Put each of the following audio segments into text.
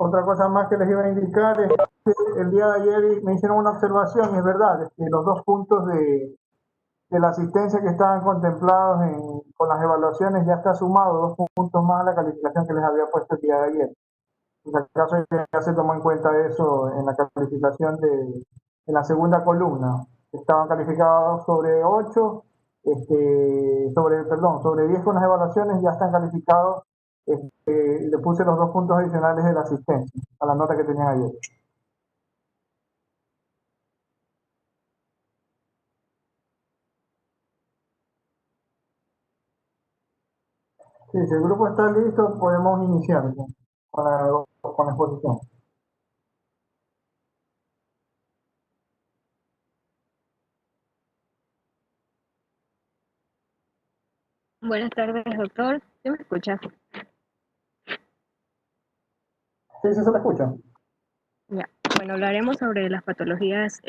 Otra cosa más que les iba a indicar es que el día de ayer me hicieron una observación, y es verdad, que los 2 puntos de la asistencia que estaban contemplados con las evaluaciones ya está sumado 2 puntos más a la calificación que les había puesto el día de ayer. En el caso ya se tomó en cuenta eso en la calificación en la segunda columna. Estaban calificados sobre 8, sobre 10 con las evaluaciones, ya están calificados. Le puse los 2 puntos adicionales de la asistencia a la nota que tenían ayer. Sí, si el grupo está listo, podemos iniciar con la exposición. Buenas tardes, doctor. ¿Sí me escucha? Sí, sí se me escucha. Ya. Bueno, hablaremos sobre las patologías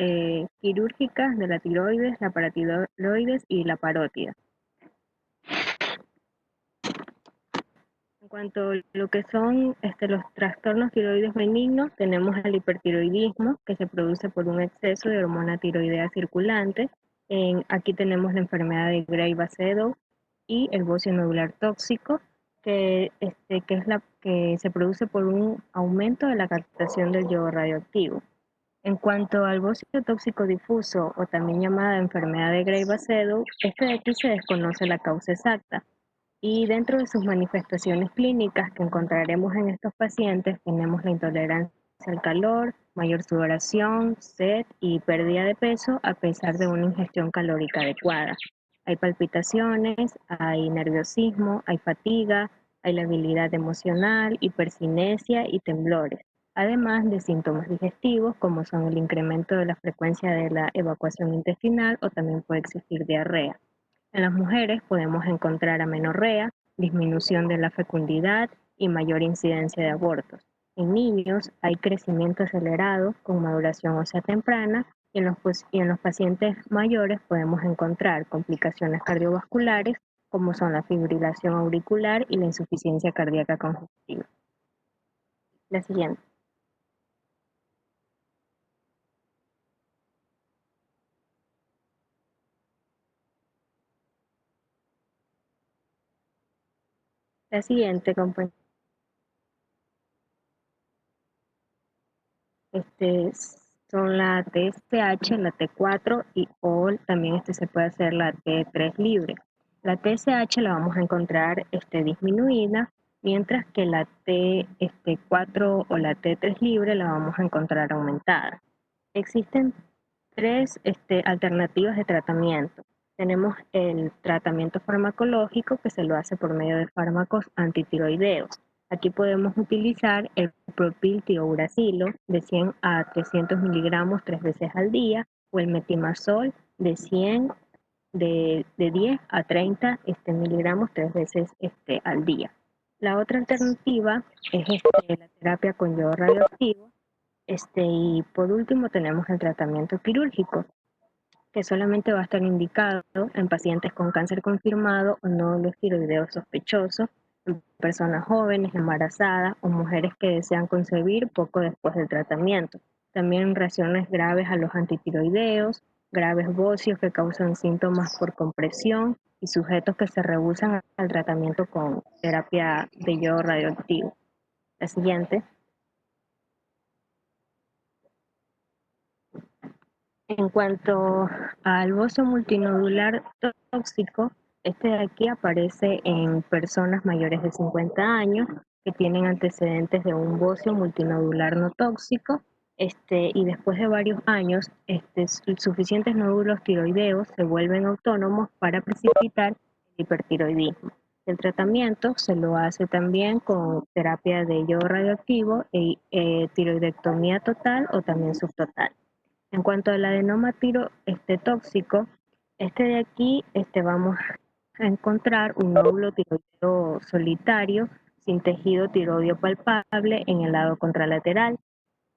quirúrgicas de la tiroides, la paratiroides y la parótida. En cuanto a lo que son los trastornos tiroides benignos, tenemos el hipertiroidismo, que se produce por un exceso de hormona tiroidea circulante. Aquí tenemos la enfermedad de Gray-Basedow y el bocio nodular tóxico, que es la que se produce por un aumento de la captación del yodo radioactivo. En cuanto al bocio tóxico difuso, o también llamada enfermedad de Gray-Basedow, de aquí se desconoce la causa exacta. Y dentro de sus manifestaciones clínicas que encontraremos en estos pacientes, tenemos la intolerancia al calor, mayor sudoración, sed y pérdida de peso a pesar de una ingestión calórica adecuada. Hay palpitaciones, hay nerviosismo, hay fatiga, hay labilidad emocional, hipercinesia y temblores, además de síntomas digestivos como son el incremento de la frecuencia de la evacuación intestinal o también puede existir diarrea. En las mujeres podemos encontrar amenorrea, disminución de la fecundidad y mayor incidencia de abortos. En niños hay crecimiento acelerado con maduración ósea temprana y en los pacientes mayores podemos encontrar complicaciones cardiovasculares como son la fibrilación auricular y la insuficiencia cardíaca congestiva. La siguiente. La siguiente, compañero. Son la TSH, la T4 o también se puede hacer la T3 libre. La TSH la vamos a encontrar disminuida, mientras que la T4 o la T3 libre la vamos a encontrar aumentada. Existen tres alternativas de tratamiento. Tenemos el tratamiento farmacológico que se lo hace por medio de fármacos antitiroideos. Aquí podemos utilizar el propiltiouracilo de 100 a 300 miligramos 3 veces al día o el metimazol de 10 a 30 miligramos 3 veces al día. La otra alternativa es la terapia con yodo radioactivo. Y por último tenemos el tratamiento quirúrgico, que solamente va a estar indicado en pacientes con cáncer confirmado o nódulos tiroideos sospechosos, en personas jóvenes, embarazadas o mujeres que desean concebir poco después del tratamiento. También reacciones graves a los antitiroideos, graves bocios que causan síntomas por compresión y sujetos que se rehúsan al tratamiento con terapia de yodo radioactivo. La siguiente. En cuanto al bocio multinodular tóxico, de aquí aparece en personas mayores de 50 años que tienen antecedentes de un bocio multinodular no tóxico, y después de varios años, suficientes nódulos tiroideos se vuelven autónomos para precipitar el hipertiroidismo. El tratamiento se lo hace también con terapia de yodo radioactivo tiroidectomía total o también subtotal. En cuanto al adenoma tóxico, de aquí vamos a encontrar un nódulo tiroideo solitario sin tejido tiroideo palpable en el lado contralateral.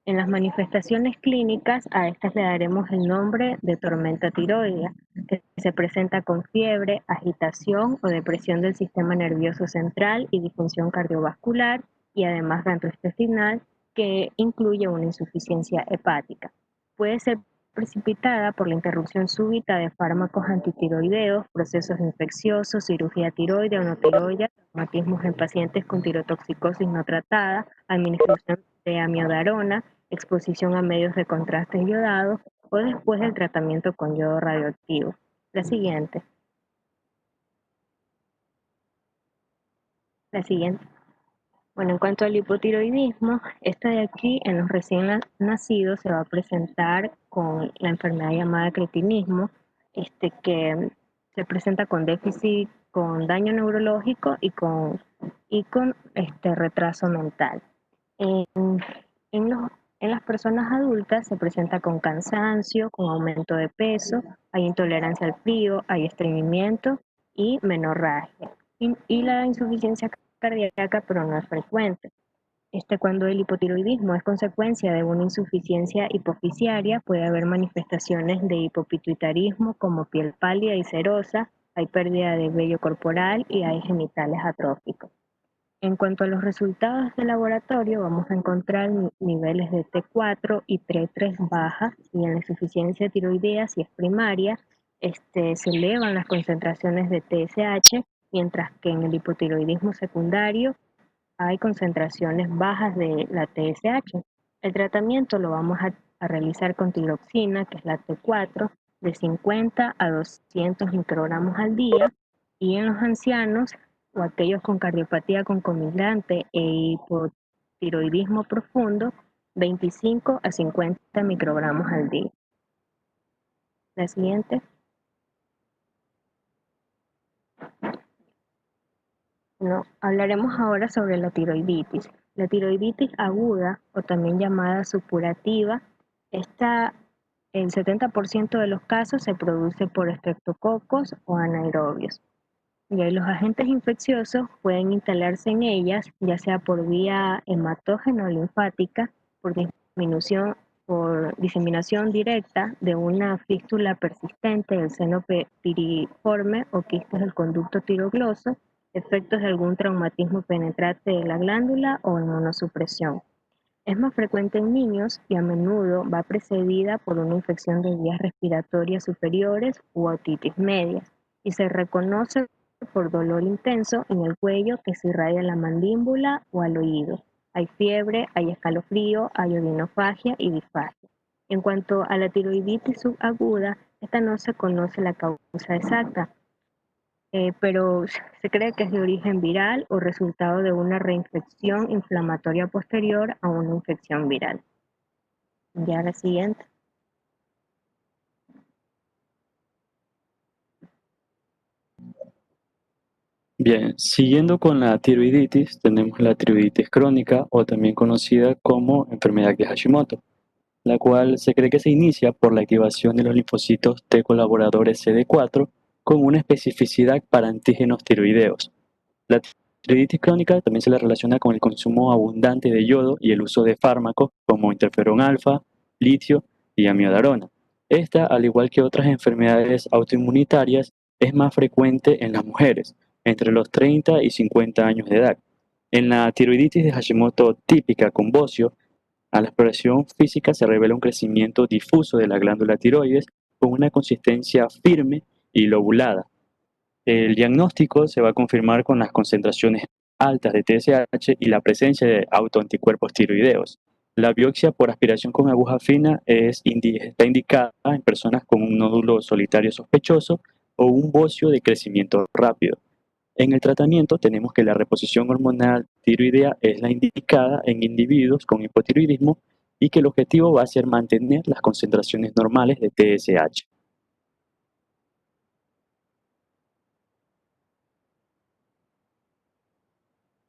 En las manifestaciones clínicas a estas le daremos el nombre de tormenta tiroidea, que se presenta con fiebre, agitación o depresión del sistema nervioso central y disfunción cardiovascular y además gastrointestinal que incluye una insuficiencia hepática. Puede ser precipitada por la interrupción súbita de fármacos antitiroideos, procesos infecciosos, cirugía tiroidea o no tiroidea, traumatismos en pacientes con tirotoxicosis no tratada, administración de amiodarona, exposición a medios de contraste iodados o después del tratamiento con yodo radioactivo. La siguiente. La siguiente. Bueno, en cuanto al hipotiroidismo, esta de aquí en los recién nacidos se va a presentar con la enfermedad llamada cretinismo, que se presenta con déficit, con daño neurológico y con retraso mental. En, en, los, en las personas adultas se presenta con cansancio, con aumento de peso, hay intolerancia al frío, hay estreñimiento y menorragia. Y la insuficiencia cardíaca, pero no es frecuente. Cuando el hipotiroidismo es consecuencia de una insuficiencia hipofisiaria, puede haber manifestaciones de hipopituitarismo como piel pálida y serosa, hay pérdida de vello corporal y hay genitales atróficos. En cuanto a los resultados de laboratorio, vamos a encontrar niveles de T4 y T3 bajas, y en la insuficiencia tiroidea, si es primaria, se elevan las concentraciones de TSH, mientras que en el hipotiroidismo secundario hay concentraciones bajas de la TSH. El tratamiento lo vamos a realizar con tiroxina, que es la T4, de 50 a 200 microgramos al día, y en los ancianos o aquellos con cardiopatía concomitante e hipotiroidismo profundo, 25 a 50 microgramos al día. La siguiente. No, hablaremos ahora sobre la tiroiditis. La tiroiditis aguda, o también llamada supurativa, el 70% de los casos se produce por estreptococos o anaerobios. Y ahí los agentes infecciosos pueden instalarse en ellas, ya sea por vía hematógena o linfática, por diseminación directa de una fístula persistente del seno piriforme o quistes del conducto tirogloso, efectos de algún traumatismo penetrante de la glándula o inmunosupresión. Es más frecuente en niños y a menudo va precedida por una infección de vías respiratorias superiores u otitis media, y se reconoce por dolor intenso en el cuello que se irradia a la mandíbula o al oído. Hay fiebre, hay escalofrío, hay odinofagia y disfagia. En cuanto a la tiroiditis subaguda, esta no se conoce la causa exacta, pero se cree que es de origen viral o resultado de una reinfección inflamatoria posterior a una infección viral. Ya la siguiente. Bien, siguiendo con la tiroiditis, tenemos la tiroiditis crónica o también conocida como enfermedad de Hashimoto, la cual se cree que se inicia por la activación de los linfocitos T colaboradores CD4 con una especificidad para antígenos tiroideos. La tiroiditis crónica también se la relaciona con el consumo abundante de yodo y el uso de fármacos como interferón alfa, litio y amiodarona. Esta, al igual que otras enfermedades autoinmunitarias, es más frecuente en las mujeres, entre los 30 y 50 años de edad. En la tiroiditis de Hashimoto típica con bocio, a la exploración física se revela un crecimiento difuso de la glándula tiroides con una consistencia firme y lobulada. El diagnóstico se va a confirmar con las concentraciones altas de TSH y la presencia de autoanticuerpos tiroideos. La biopsia por aspiración con aguja fina está indicada en personas con un nódulo solitario sospechoso o un bocio de crecimiento rápido. En el tratamiento tenemos que la reposición hormonal tiroidea es la indicada en individuos con hipotiroidismo y que el objetivo va a ser mantener las concentraciones normales de TSH.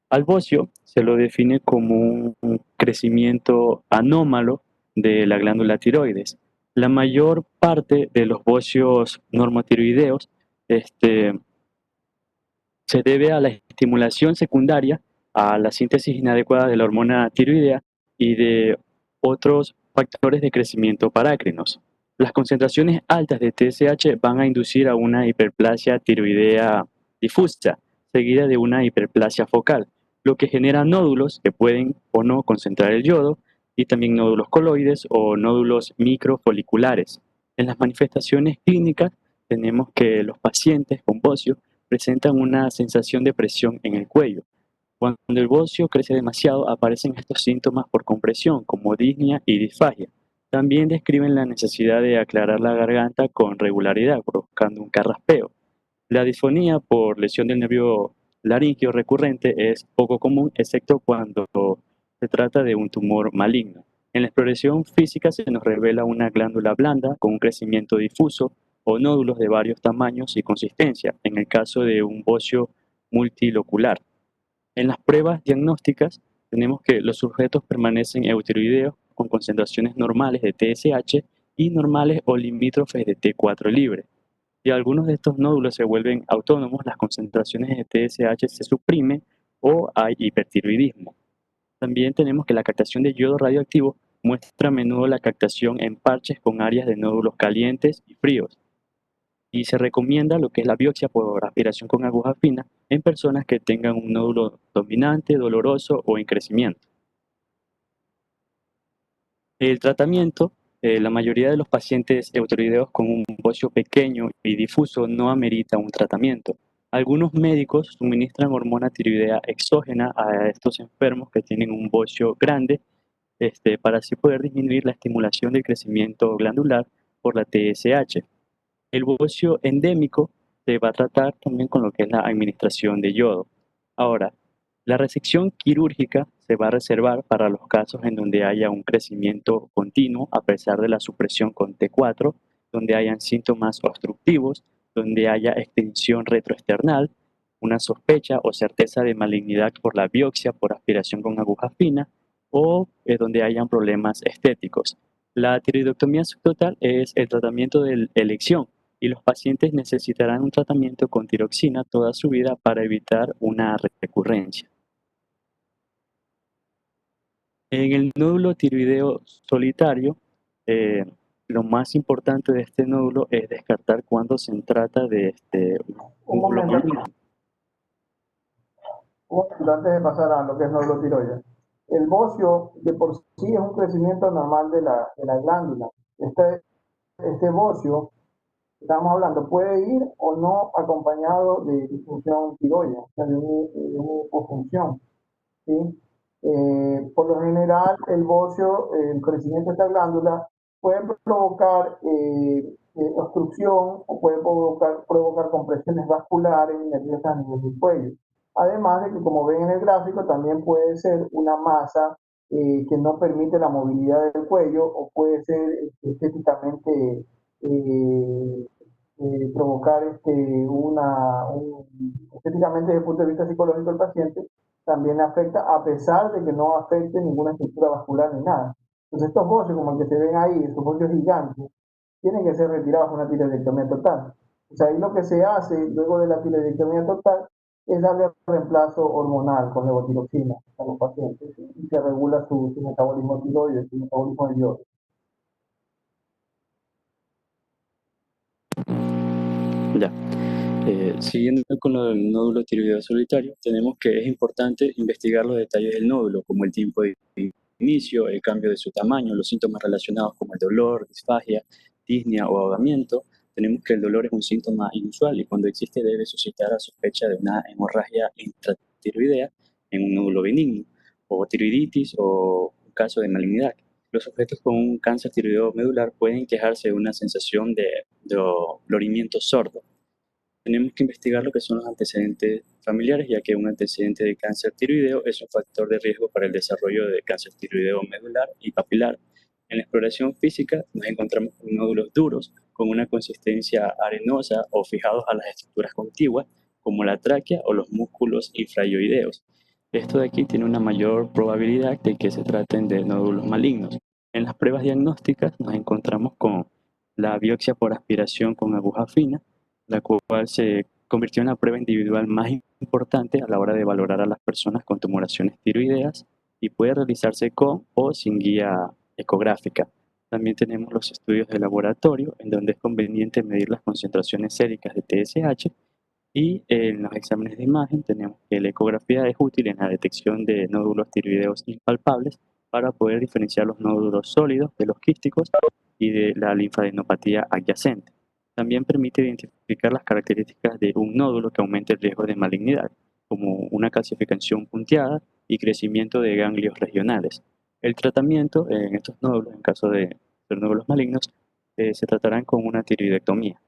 Al bocio se lo define como un crecimiento anómalo de la glándula tiroides. La mayor parte de los bocios normotiroideos se debe a la estimulación secundaria, a la síntesis inadecuada de la hormona tiroidea y de otros factores de crecimiento parácrinos. Las concentraciones altas de TSH van a inducir a una hiperplasia tiroidea difusa, seguida de una hiperplasia focal, lo que genera nódulos que pueden o no concentrar el yodo y también nódulos coloides o nódulos microfoliculares. En las manifestaciones clínicas tenemos que los pacientes con bocio presentan una sensación de presión en el cuello. Cuando el bocio crece demasiado, aparecen estos síntomas por compresión, como disnea y disfagia. También describen la necesidad de aclarar la garganta con regularidad, provocando un carraspeo. La disfonía por lesión del nervio laríngeo recurrente es poco común, excepto cuando se trata de un tumor maligno. En la exploración física se nos revela una glándula blanda con un crecimiento difuso o nódulos de varios tamaños y consistencia, en el caso de un bocio multilocular. En las pruebas diagnósticas tenemos que los sujetos permanecen eutiroideos con concentraciones normales de TSH y normales o limítrofes de T4 libre. Si algunos de estos nódulos se vuelven autónomos, las concentraciones de TSH se suprimen o hay hipertiroidismo. También tenemos que la captación de yodo radioactivo muestra a menudo la captación en parches con áreas de nódulos calientes y fríos. Y se recomienda lo que es la biopsia por aspiración con aguja fina en personas que tengan un nódulo dominante, doloroso o en crecimiento. El tratamiento, la mayoría de los pacientes eutiroideos con un bocio pequeño y difuso no amerita un tratamiento. Algunos médicos suministran hormona tiroidea exógena a estos enfermos que tienen un bocio grande, para así poder disminuir la estimulación del crecimiento glandular por la TSH. El bocio endémico se va a tratar también con lo que es la administración de yodo. Ahora, la resección quirúrgica se va a reservar para los casos en donde haya un crecimiento continuo a pesar de la supresión con T4, donde hayan síntomas obstructivos, donde haya extensión retroesternal, una sospecha o certeza de malignidad por la biopsia por aspiración con aguja fina o donde hayan problemas estéticos. La tiroidectomía subtotal es el tratamiento de elección y los pacientes necesitarán un tratamiento con tiroxina toda su vida para evitar una recurrencia. En el nódulo tiroideo solitario, lo más importante de este nódulo es descartar cuando se trata de Un nódulo momento, maligno. antes de pasar a lo que es nódulo tiroides. El bocio de por sí es un crecimiento normal de la glándula. Este bocio, estamos hablando, puede ir o no acompañado de disfunción tiroidea, o sea, de una hipofunción, ¿sí? Por lo general, el bocio, el crecimiento de esta glándula puede provocar obstrucción o puede provocar compresiones vasculares y nerviosas a nivel del cuello. Además de que, como ven en el gráfico, también puede ser una masa que no permite la movilidad del cuello o puede ser estéticamente provocar estéticamente desde el punto de vista psicológico del paciente también afecta a pesar de que no afecte ninguna estructura vascular ni nada. Entonces estos bocios, como el que se ven ahí, estos bocios gigantes, tienen que ser retirados con una tiroidectomía total. O sea, ahí lo que se hace luego de la tiroidectomía total es darle reemplazo hormonal con levotiroxina a los pacientes, ¿sí? Y se regula su metabolismo tiroides, su metabolismo de yodo. Ya. Siguiendo con lo del nódulo tiroideo solitario, tenemos que es importante investigar los detalles del nódulo, como el tiempo de inicio, el cambio de su tamaño, los síntomas relacionados como el dolor, disfagia, disnea o ahogamiento. Tenemos que el dolor es un síntoma inusual y cuando existe debe suscitar la sospecha de una hemorragia intratiroidea en un nódulo benigno, o tiroiditis o un caso de malignidad. Los sujetos con un cáncer tiroideo medular pueden quejarse de una sensación de dolorimiento sordo. Tenemos que investigar lo que son los antecedentes familiares, ya que un antecedente de cáncer tiroideo es un factor de riesgo para el desarrollo de cáncer tiroideo medular y papilar. En la exploración física nos encontramos con nódulos duros, con una consistencia arenosa o fijados a las estructuras contiguas, como la tráquea o los músculos infrayoideos. Esto de aquí tiene una mayor probabilidad de que se traten de nódulos malignos. En las pruebas diagnósticas nos encontramos con la biopsia por aspiración con aguja fina, la cual se convirtió en la prueba individual más importante a la hora de valorar a las personas con tumoraciones tiroideas y puede realizarse con o sin guía ecográfica. También tenemos los estudios de laboratorio, en donde es conveniente medir las concentraciones séricas de TSH Y en los exámenes de imagen tenemos que la ecografía es útil en la detección de nódulos tiroideos impalpables para poder diferenciar los nódulos sólidos de los quísticos y de la linfadenopatía adyacente. También permite identificar las características de un nódulo que aumenta el riesgo de malignidad, como una calcificación punteada y crecimiento de ganglios regionales. El tratamiento en estos nódulos, en caso de ser nódulos malignos, se tratarán con una tiroidectomía.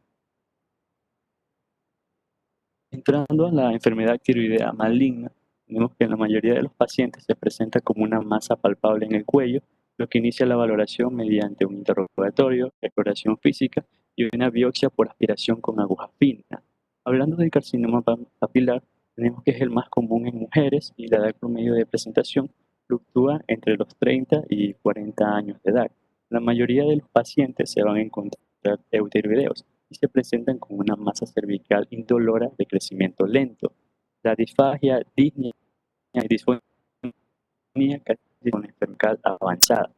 Entrando a la enfermedad tiroidea maligna, vemos que en la mayoría de los pacientes se presenta como una masa palpable en el cuello, lo que inicia la valoración mediante un interrogatorio, exploración física y una biopsia por aspiración con aguja fina. Hablando del carcinoma papilar, tenemos que es el más común en mujeres y la edad promedio de presentación fluctúa entre los 30 y 40 años de edad. La mayoría de los pacientes se van a encontrar eutiroideos y se presentan con una masa cervical indolora de crecimiento lento. La disfagia, disnea y disfonía casi con la cervical avanzada.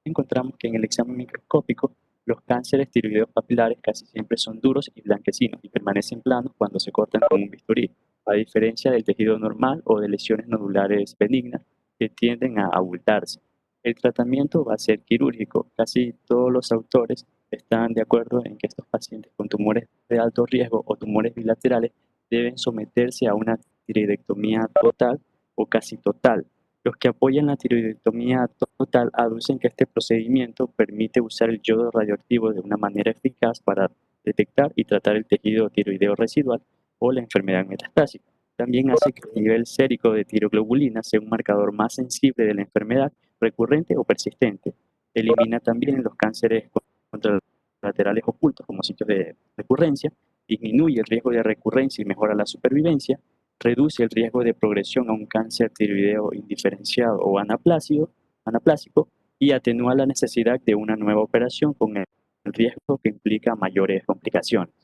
Encontramos que en el examen microscópico los cánceres tiroideos papilares casi siempre son duros y blanquecinos y permanecen planos cuando se cortan con un bisturí, a diferencia del tejido normal o de lesiones nodulares benignas que tienden a abultarse. El tratamiento va a ser quirúrgico. Casi todos los autores están de acuerdo en que estos pacientes con tumores de alto riesgo o tumores bilaterales deben someterse a una tiroidectomía total o casi total. Los que apoyan la tiroidectomía total aducen que este procedimiento permite usar el yodo radioactivo de una manera eficaz para detectar y tratar el tejido tiroideo residual o la enfermedad metastásica. También hace que el nivel sérico de tiroglobulina sea un marcador más sensible de la enfermedad recurrente o persistente. Elimina también los cánceres contralaterales ocultos como sitios de recurrencia, disminuye el riesgo de recurrencia y mejora la supervivencia, reduce el riesgo de progresión a un cáncer tiroideo indiferenciado o anaplásico y atenúa la necesidad de una nueva operación con el riesgo que implica mayores complicaciones.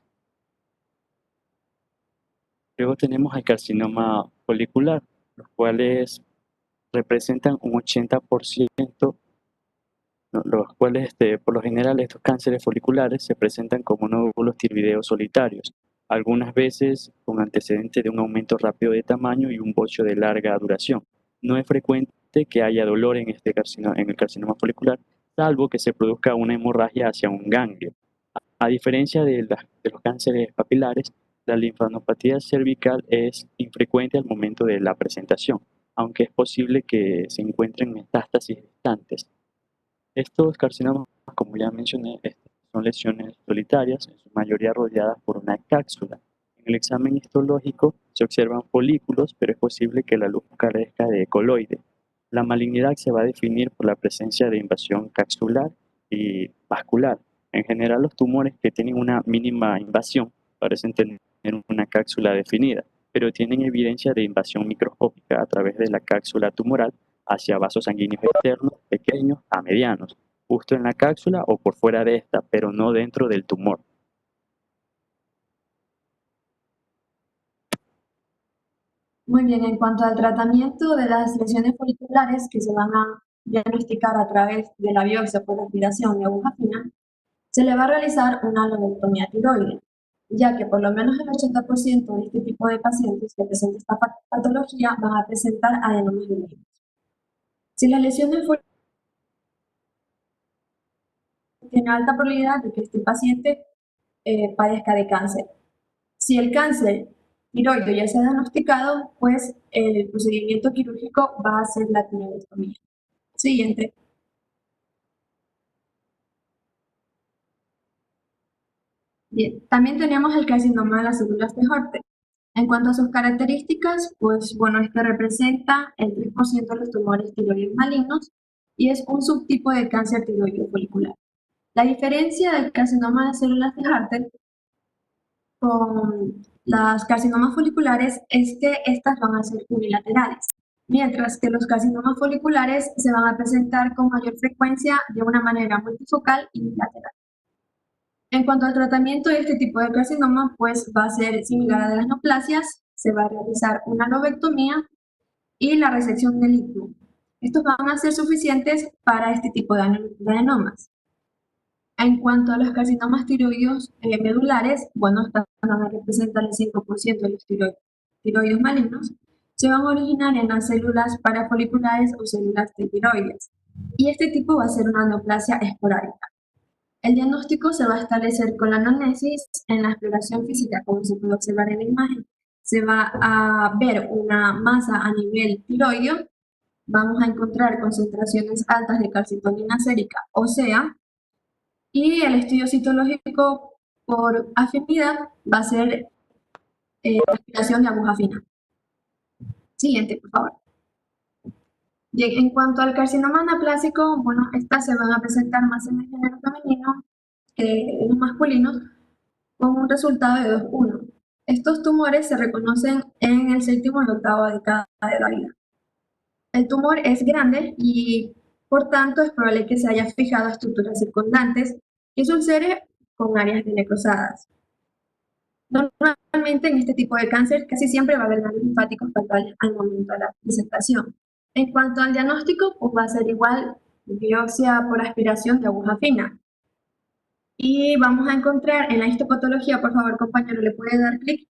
Luego tenemos el carcinoma folicular, los cuales representan un 80%, los cuales por lo general estos cánceres foliculares se presentan como nódulos tiroideos solitarios, algunas veces con antecedente de un aumento rápido de tamaño y un bocho de larga duración. No es frecuente que haya dolor en el carcinoma folicular, salvo que se produzca una hemorragia hacia un ganglio. A diferencia de los cánceres papilares, la linfadenopatía cervical es infrecuente al momento de la presentación, aunque es posible que se encuentren metástasis distantes. Estos carcinomas, como ya mencioné, son lesiones solitarias, en su mayoría rodeadas por una cápsula. En el examen histológico se observan folículos, pero es posible que la luz carezca de coloide. La malignidad se va a definir por la presencia de invasión capsular y vascular. En general, los tumores que tienen una mínima invasión parecen tener una cápsula definida, pero tienen evidencia de invasión microscópica a través de la cápsula tumoral hacia vasos sanguíneos externos, pequeños a medianos, justo en la cápsula o por fuera de esta, pero no dentro del tumor. Muy bien, en cuanto al tratamiento de las lesiones foliculares que se van a diagnosticar a través de la biopsia por aspiración de aguja fina, se le va a realizar una lobectomía tiroidea, ya que por lo menos el 80% de este tipo de pacientes que presentan esta patología van a presentar adenomas benignos. Si las lesiones tiene alta probabilidad de que este paciente padezca de cáncer. Si el cáncer tiroideo ya se ha diagnosticado, pues el procedimiento quirúrgico va a ser la tiroidectomía. Siguiente. Bien, también tenemos el carcinoma de las células de Hörte. En cuanto a sus características, pues bueno, este representa el 3% de los tumores tiroides malignos y es un subtipo de cáncer tiroideo folicular. La diferencia del carcinoma de células de Hörte con las carcinomas foliculares es que estas van a ser unilaterales, mientras que los carcinomas foliculares se van a presentar con mayor frecuencia de una manera multifocal y bilateral. En cuanto al tratamiento de este tipo de carcinoma, pues va a ser similar a de las neoplasias, se va a realizar una lobectomía y la resección del istmo. Estos van a ser suficientes para este tipo de adenomas. En cuanto a los carcinomas tiroides medulares, bueno, estas van a representar el 5% de los tiroides malignos, se van a originar en las células parafoliculares o células de tiroides. Y este tipo va a ser una neoplasia esporádica. El diagnóstico se va a establecer con la anamnesis en la exploración física, como se puede observar en la imagen. Se va a ver una masa a nivel tiroideo, vamos a encontrar concentraciones altas de calcitonina sérica ósea, y el estudio citológico por afinidad va a ser aspiración de aguja fina. Siguiente, por favor. Bien, en cuanto al carcinoma anaplásico, bueno, estas se van a presentar más en el género femenino que en los masculinos, con un resultado de 2:1. Estos tumores se reconocen en el 7º y 8ª década de la vida. El tumor es grande y, por tanto, es probable que se haya fijado a estructuras circundantes y se ulcere con áreas de necrosadas. Normalmente en este tipo de cáncer casi siempre va a haber ganglios linfáticos fatales al momento de la presentación. En cuanto al diagnóstico, pues va a ser igual biopsia por aspiración de aguja fina. Y vamos a encontrar en la histopatología, por favor compañero, ¿le puede dar clic?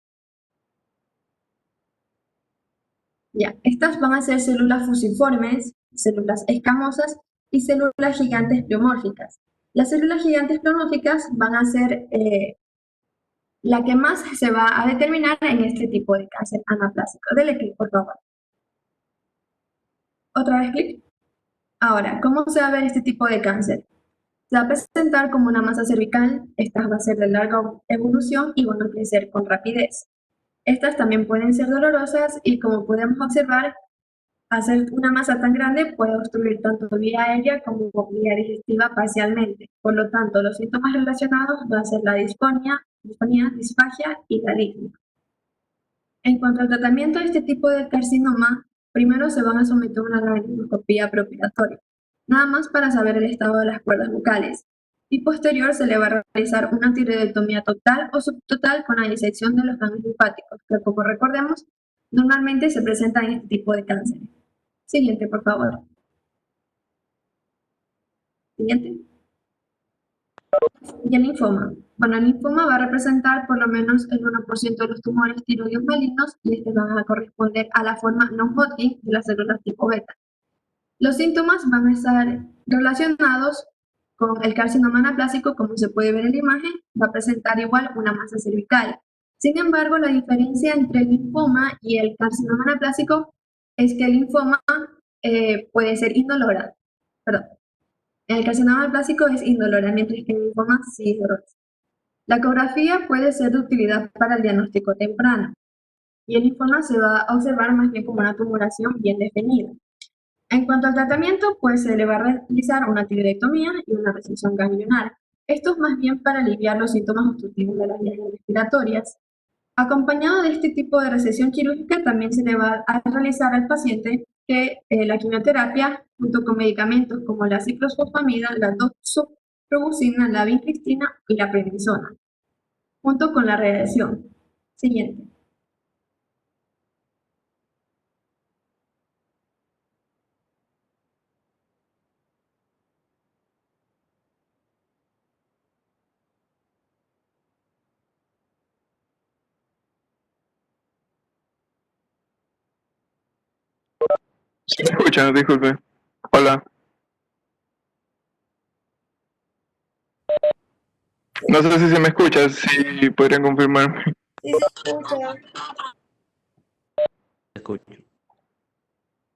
Ya, estas van a ser células fusiformes, células escamosas y células gigantes pleomórficas. Las células gigantes pleomórficas van a ser la que más se va a determinar en este tipo de cáncer anaplásico. Dele clic, por favor. Otra vez clic. Ahora, ¿cómo se va a ver este tipo de cáncer? Se va a presentar como una masa cervical, esta va a ser de larga evolución y van a crecer con rapidez. Estas también pueden ser dolorosas y, como podemos observar, hacer una masa tan grande puede obstruir tanto vía aérea como vía digestiva parcialmente. Por lo tanto, los síntomas relacionados van a ser la disfonía, disfagia y la disnea. En cuanto al tratamiento de este tipo de carcinoma, primero se van a someter a una laringoscopía preoperatoria, nada más para saber el estado de las cuerdas bucales. Y posterior se le va a realizar una tiroidectomía total o subtotal con la disección de los ganglios linfáticos, que, como recordemos, normalmente se presentan en este tipo de cáncer. Siguiente, por favor. Siguiente. Y el linfoma. Bueno, el linfoma va a representar por lo menos el 1% de los tumores tiroides malignos y estos van a corresponder a la forma non-Hodgkin de las células tipo beta. Los síntomas van a estar relacionados con el carcinoma anaplásico, como se puede ver en la imagen, va a presentar igual una masa cervical. Sin embargo, la diferencia entre el linfoma y el carcinoma anaplásico es que el linfoma puede ser indolora. Perdón. El carcinoma anaplásico es indolora, mientras que el linfoma sí es doloroso. La ecografía puede ser de utilidad para el diagnóstico temprano y el linfoma se va a observar más bien como una tumoración bien definida. En cuanto al tratamiento, pues se le va a realizar una tiroidectomía y una resección ganglionar. Esto es más bien para aliviar los síntomas obstructivos de las vías respiratorias. Acompañado de este tipo de resección quirúrgica, también se le va a realizar al paciente que la quimioterapia, junto con medicamentos como la ciclofosfamida, la doxorubicina, la vincristina y la prednisona, junto con la radiación. Siguiente. Sí me escuchan, disculpe. Hola. No sé si se me escucha, si podrían confirmarme. Sí, se escucha. Escucho.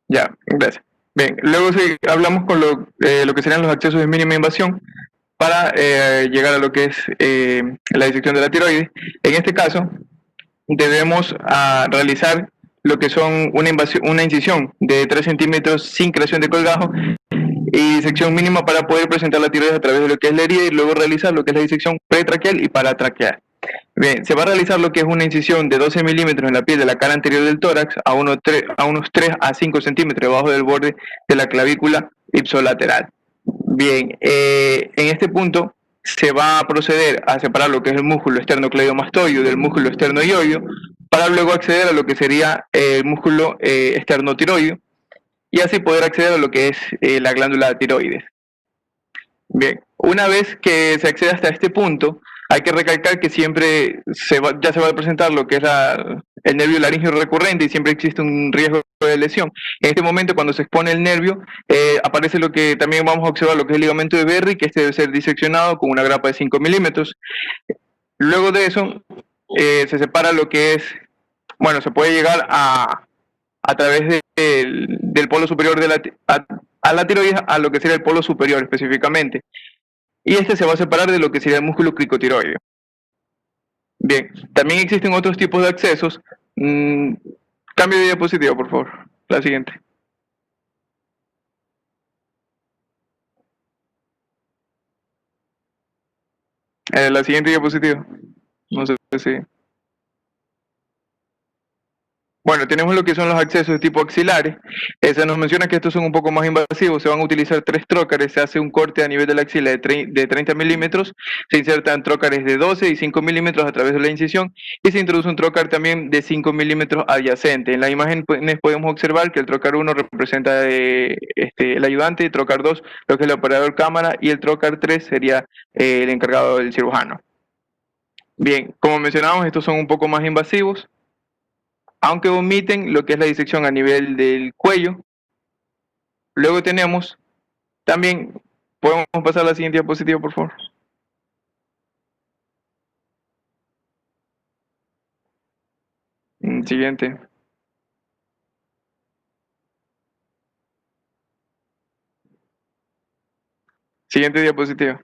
Ya, gracias. Bien, luego sí, hablamos con lo que serían los accesos de mínima invasión para llegar a lo que es la disección de la tiroides. En este caso, debemos realizar lo que son una incisión de 3 centímetros sin creación de colgajo y disección mínima para poder presentar la tiroides a través de lo que es la herida y luego realizar lo que es la disección pretraqueal y paratraqueal. Bien, se va a realizar lo que es una incisión de 12 milímetros en la piel de la cara anterior del tórax a unos 3 a 5 centímetros debajo del borde de la clavícula ipsolateral. Bien, en este punto se va a proceder a separar lo que es el músculo esternocleidomastoideo del músculo esternoioideo para luego acceder a lo que sería el músculo esternotiroideo y así poder acceder a lo que es la glándula tiroides. Bien, una vez que se accede hasta este punto, hay que recalcar que siempre ya se va a presentar lo que es el nervio laríngeo recurrente y siempre existe un riesgo de lesión. En este momento, cuando se expone el nervio, aparece lo que también vamos a observar, lo que es el ligamento de Berry, que este debe ser diseccionado con una grapa de 5 milímetros. Luego de eso, se separa lo que es, bueno, se puede llegar a través del polo superior a la tiroides a lo que sería el polo superior específicamente. Y este se va a separar de lo que sería el músculo cricotiroideo. Bien, también existen otros tipos de accesos. Cambio de diapositiva, por favor. La siguiente. La siguiente diapositiva. No sé si... Bueno, tenemos lo que son los accesos de tipo axilares. Se nos menciona que estos son un poco más invasivos. Se van a utilizar 3 trócares. Se hace un corte a nivel de la axila de 30 milímetros. Se insertan trócares de 12 y 5 milímetros a través de la incisión. Y se introduce un trócar también de 5 milímetros adyacente. En la imagen podemos observar que el trócar 1 representa el ayudante, el trócar 2 lo que es el operador cámara y el trócar 3 sería el encargado del cirujano. Bien, como mencionamos, estos son un poco más invasivos, aunque omiten lo que es la disección a nivel del cuello. Luego tenemos también, podemos pasar a la siguiente diapositiva, por favor. Siguiente. Siguiente diapositiva.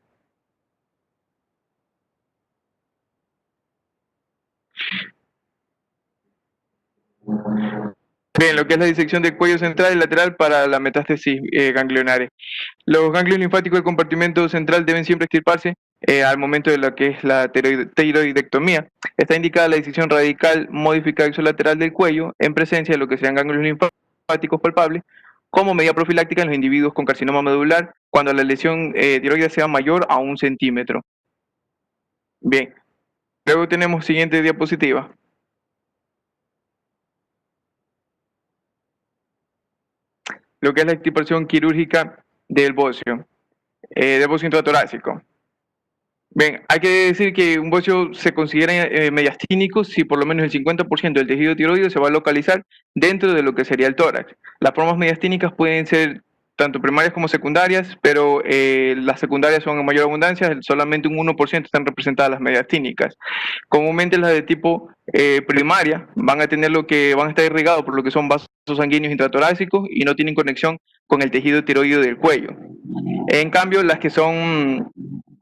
Bien, lo que es la disección del cuello central y lateral para la metástasis ganglionaria. Los ganglios linfáticos del compartimento central deben siempre extirparse al momento de lo que es la tiroidectomía. Está indicada la disección radical modificada exolateral del cuello en presencia de lo que sean ganglios linfáticos palpables como medida profiláctica en los individuos con carcinoma medular cuando la lesión tiroidea sea mayor a 1 centímetro. Bien, luego tenemos siguiente diapositiva. Lo que es la extirpación quirúrgica del bocio intratorácico. Bien, hay que decir que un bocio se considera mediastínico si por lo menos el 50% del tejido tiroideo se va a localizar dentro de lo que sería el tórax. Las formas mediastínicas pueden ser tanto primarias como secundarias, pero las secundarias son en mayor abundancia, solamente un 1% están representadas las mediastínicas. Comúnmente las de tipo primaria van a estar irrigados por lo que son vasos sanguíneos intratorácicos y no tienen conexión con el tejido tiroideo del cuello. En cambio, las que son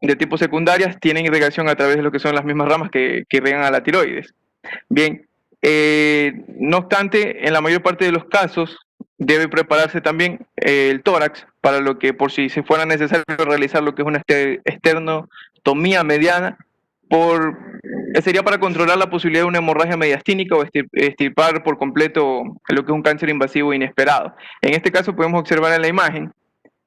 de tipo secundarias tienen irrigación a través de lo que son las mismas ramas que irrigan a la tiroides. Bien, no obstante, en la mayor parte de los casos debe prepararse también el tórax para lo que por si se fuera necesario realizar lo que es una esternotomía mediana, sería para controlar la posibilidad de una hemorragia mediastínica o extirpar por completo lo que es un cáncer invasivo inesperado. En este caso podemos observar en la imagen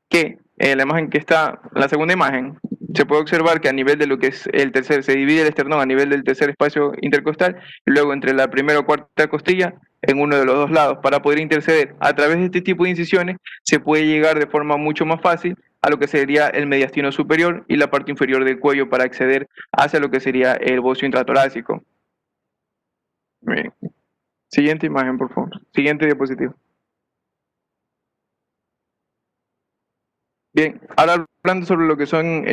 que la imagen que está, la segunda imagen, se puede observar que a nivel de lo que es el tercer, se divide el esternón a nivel del tercer espacio intercostal y luego entre la primera o cuarta costilla en uno de los dos lados. Para poder interceder a través de este tipo de incisiones se puede llegar de forma mucho más fácil a lo que sería el mediastino superior y la parte inferior del cuello para acceder hacia lo que sería el bocio intratorácico. Bien. Siguiente imagen, por favor. Siguiente diapositiva. Bien, ahora hablando sobre lo que son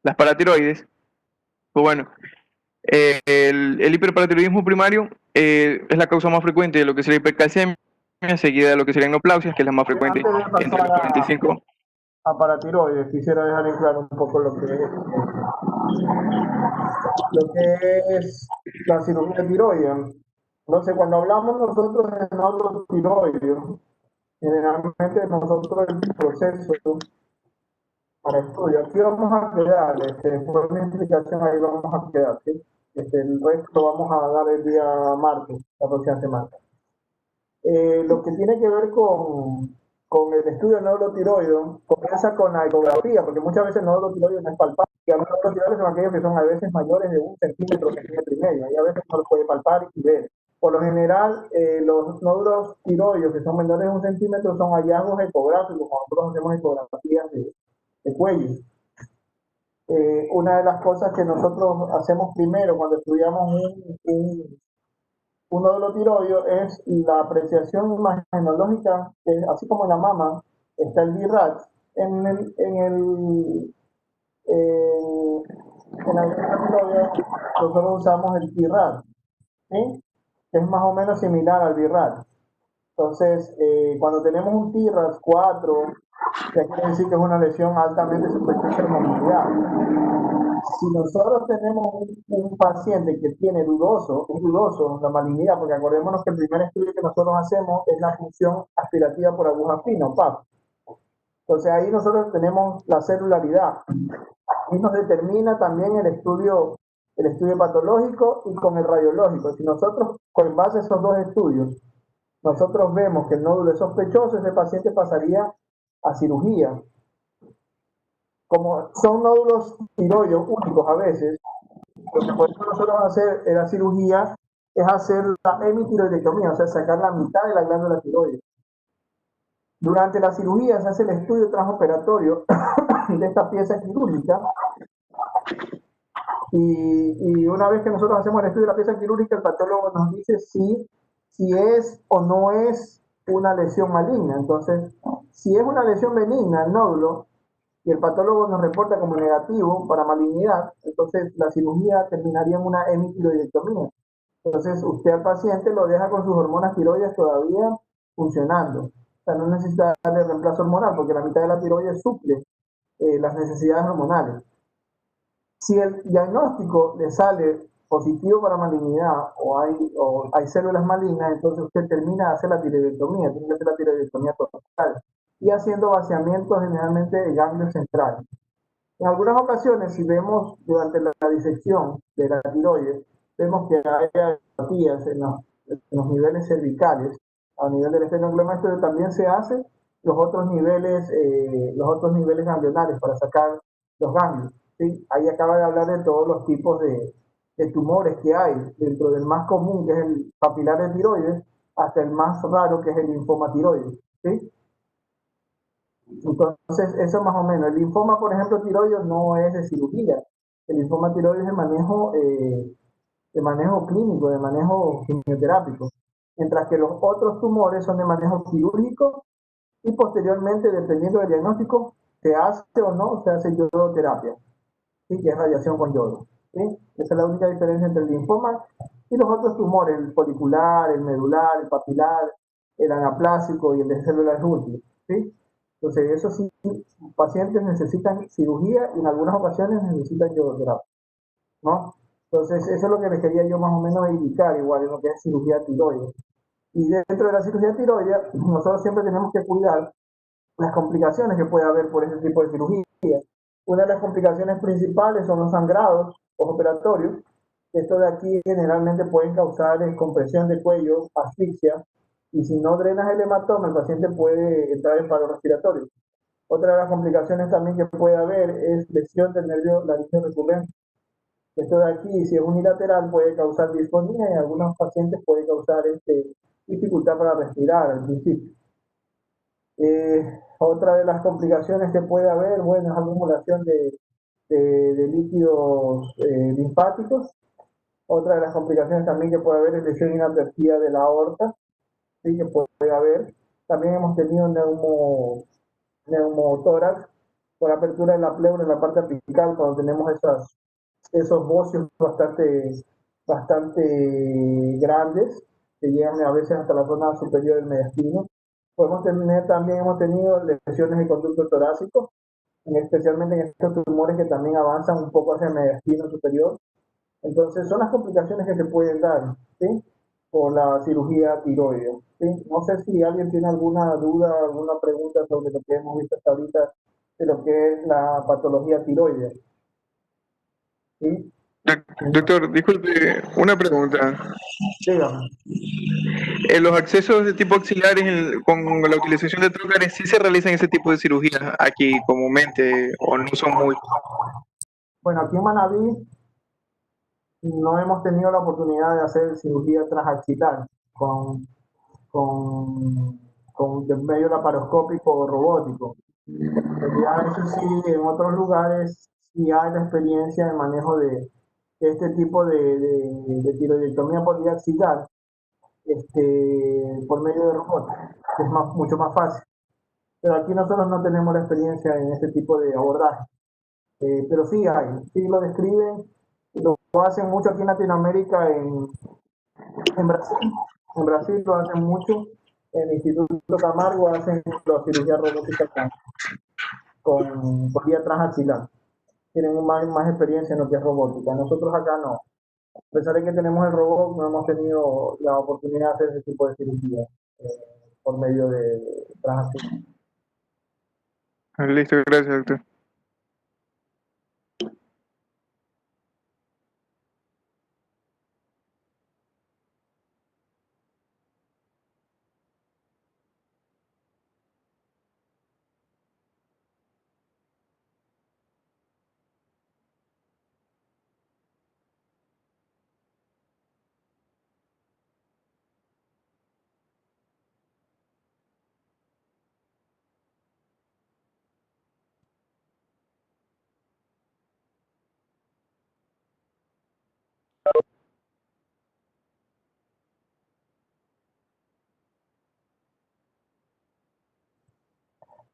las paratiroides, pues bueno, el hiperparatiroidismo primario es la causa más frecuente de lo que sería hipercalcemia, seguida de lo que sería neoplasias, que es la más frecuente entre los 45. A paratiroides, quisiera dejar en claro un poco lo que es la cirugía tiroidea. Entonces, cuando hablamos nosotros de nódulo tiroideo, generalmente nosotros el proceso para estudio, aquí vamos a quedar, por una explicación ahí vamos a quedar, ¿sí? El resto lo vamos a dar el día martes, la próxima semana. Lo que tiene que ver con el estudio del nódulo tiroideo comienza con la ecografía, porque muchas veces el nódulo tiroideo no es palpable. Los nódulos tiroideos son aquellos que son a veces mayores de 1 centímetro, centímetro y medio, y a veces no los puede palpar y ver. Por lo general, los nódulos tiroideos que son menores de 1 centímetro son hallazgos ecográficos, cuando nosotros hacemos ecografías de cuello. Una de las cosas que nosotros hacemos primero cuando estudiamos un nódulo tiroideo es la apreciación imagenológica, así como en la mama está el BIRAT, en la glándula tiroidea nosotros usamos el TIRAT, ¿sí? Que es más o menos similar al BIRAT. Entonces, cuando tenemos un TIRAT 4, ya quiere decir que es una lesión altamente sospechosa de movilidad. Si nosotros tenemos un paciente que tiene es dudoso la malignidad, porque acordémonos que el primer estudio que nosotros hacemos es la función aspirativa por aguja fina, PAP. Entonces ahí nosotros tenemos la celularidad y nos determina también el estudio patológico y con el radiológico. Si nosotros, con base a esos dos estudios, nosotros vemos que el nódulo es sospechoso, ese paciente pasaría a cirugía. Como son nódulos tiroideos únicos a veces, lo que podemos nosotros hacer en la cirugía es hacer la hemitiroidectomía, o sea, sacar la mitad de la glándula tiroides. Durante la cirugía se hace el estudio transoperatorio de esta pieza quirúrgica y una vez que nosotros hacemos el estudio de la pieza quirúrgica, el patólogo nos dice si es o no es una lesión maligna. Entonces, si es una lesión benigna, el nódulo, y el patólogo nos reporta como negativo para malignidad, entonces la cirugía terminaría en una hemitiroidectomía. Entonces, usted al paciente lo deja con sus hormonas tiroides todavía funcionando. O sea, no necesita darle reemplazo hormonal porque la mitad de la tiroides suple las necesidades hormonales. Si el diagnóstico le sale positivo para malignidad o hay células malignas, entonces usted termina de hacer la tiroidectomía, tiene que hacer la tiroidectomía total y haciendo vaciamientos generalmente de ganglios centrales. En algunas ocasiones, si vemos durante la disección de la tiroides, vemos que hay atrofias en los niveles cervicales, a nivel del esternocleidomasto, pero también se hacen los otros niveles ganglionares para sacar los ganglios. ¿Sí? Ahí acaba de hablar de todos los tipos de tumores que hay, dentro del más común, que es el papilar de tiroides, hasta el más raro, que es el linfoma tiroides. ¿Sí? Entonces, eso más o menos. El linfoma, por ejemplo, tiroideo no es de cirugía. El linfoma tiroideo es de manejo clínico, de manejo quimioterápico. Mientras que los otros tumores son de manejo quirúrgico y posteriormente, dependiendo del diagnóstico, se hace o no se hace yodoterapia, ¿sí? Que es radiación con yodo. ¿Sí? Esa es la única diferencia entre el linfoma y los otros tumores, el folicular, el medular, el papilar, el anaplásico y el de células múltiples. ¿Sí? Entonces, eso sí, pacientes necesitan cirugía y en algunas ocasiones necesitan yodoterapia, ¿no? Entonces, eso es lo que les quería yo más o menos indicar, igual en lo que es cirugía tiroidea. Y dentro de la cirugía tiroidea, nosotros siempre tenemos que cuidar las complicaciones que puede haber por ese tipo de cirugía. Una de las complicaciones principales son los sangrados postoperatorios. Esto de aquí generalmente pueden causar compresión de cuello, asfixia, y si no drenas el hematoma, el paciente puede entrar en paro respiratorio. Otra de las complicaciones también que puede haber es lesión del nervio laríngeo recurrente. Esto de aquí, si es unilateral, puede causar disfonía y en algunos pacientes puede causar dificultad para respirar al principio. Otra de las complicaciones que puede haber, bueno, es acumulación de líquidos linfáticos. Otra de las complicaciones también que puede haber es lesión inadvertida de la aorta, ¿sí? Que puede haber. También hemos tenido neumotórax por apertura de la pleura en la parte apical cuando tenemos esos bocios bastante grandes que llegan a veces hasta la zona superior del mediastino. Hemos tenido lesiones de conducto torácico, especialmente en estos tumores que también avanzan un poco hacia el mediastino superior. Entonces, son las complicaciones que se pueden dar, ¿sí? Por la cirugía tiroidea. ¿Sí? No sé si alguien tiene alguna duda, alguna pregunta sobre lo que hemos visto hasta ahorita de lo que es la patología tiroidea. ¿Sí? Doctor, disculpe, una pregunta. Dígame. En los accesos de tipo axilares con la utilización de trócares, ¿sí se realizan ese tipo de cirugías aquí comúnmente o no son muy? Bueno, aquí en Manaví no hemos tenido la oportunidad de hacer cirugía transaxilar con medio laparoscópico o robótico. Ya eso sí, en otros lugares sí hay la experiencia de manejo de este tipo de tiroidectomía por vía axilar, por medio de robots, que es mucho más fácil. Pero aquí nosotros no tenemos la experiencia en este tipo de abordaje. Pero sí hay, sí lo describen, lo hacen mucho aquí en Latinoamérica, en Brasil. En Brasil lo hacen mucho, en el Instituto Camargo hacen la cirugía robótica con vía transaxilar. Tienen más experiencia en lo que es robótica. Nosotros acá no. A pesar de que tenemos el robot, no hemos tenido la oportunidad de hacer ese tipo de cirugía por medio de transacción. Listo, gracias, doctor.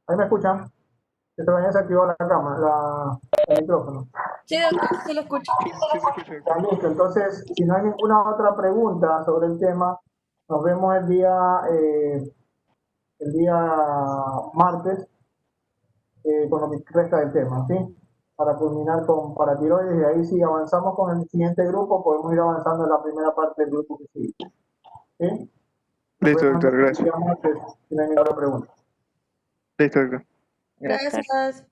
¿Ahí me escuchan? Que todavía se activó la cámara, el micrófono. Sí, doctor, se lo escucho. Sí, se escucha, Ya doctor. listo. Entonces, si no hay ninguna otra pregunta sobre el tema, nos vemos el día martes con lo que resta del tema, ¿sí? Para culminar con paratiroides y ahí si avanzamos con el siguiente grupo, podemos ir avanzando en la primera parte del grupo que sigue, ¿sí? Nos Listo, vemos doctor, el gracias. día martes si no hay ninguna pregunta. Listo, doctor. Gracias.